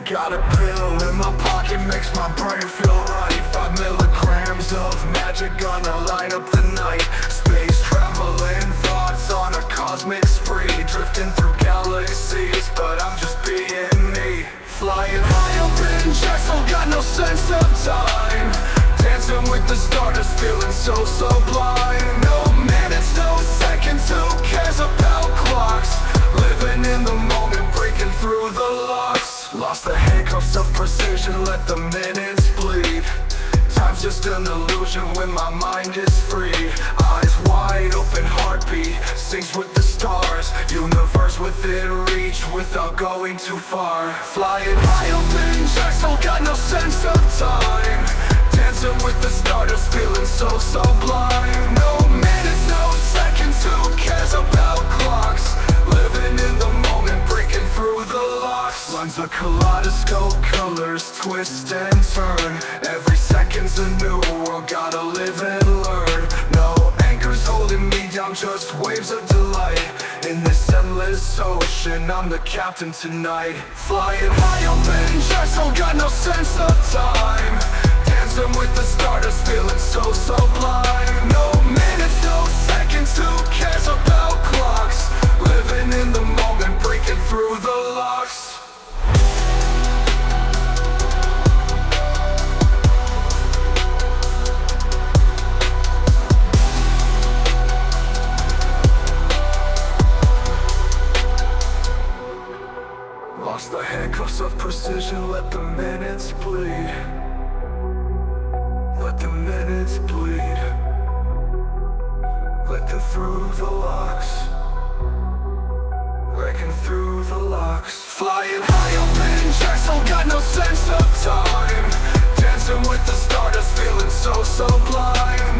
Got a pill in my pocket, makes my brain feel right. 5 milligrams of magic gonna light up the night. Space traveling thoughts on a cosmic spree, drifting through galaxies, but I'm just being me. Flying high up in Jackson, got no sense of time. Dancing with the stardust, feeling so sublime. No minutes, no seconds, who cares about clocks? Living in the moment, breaking through the locks. Lost the handcuffs of precision, let the minutes bleed. Time's just an illusion when my mind is free. Eyes wide open, heartbeat sings with the stars. Universe within reach without going too far. Flying high up in Jackson, got no sense of time. Dancing with the stardust, feeling so sublime. No minutes, no seconds, who cares about clocks? Living in the moment, breaking through the locks. Lines a kaleidoscope, colors twist and turn. Every second's a new world, gotta live and learn. No anchors holding me down, just waves of delight. In this endless ocean, I'm the captain tonight. Flying high up in Jackson, got no sense of time. Dancing with the stardust, feeling so sublime. No minutes, no seconds, who cares about clocks? Living in the moment, breaking through the locks. Lost the handcuffs of precision, let the minutes bleed. Let the minutes bleed. Let them through the locks, breaking through the locks. Flying high up in Jackson, got no sense of time. Dancing with the stardust, feeling so sublime.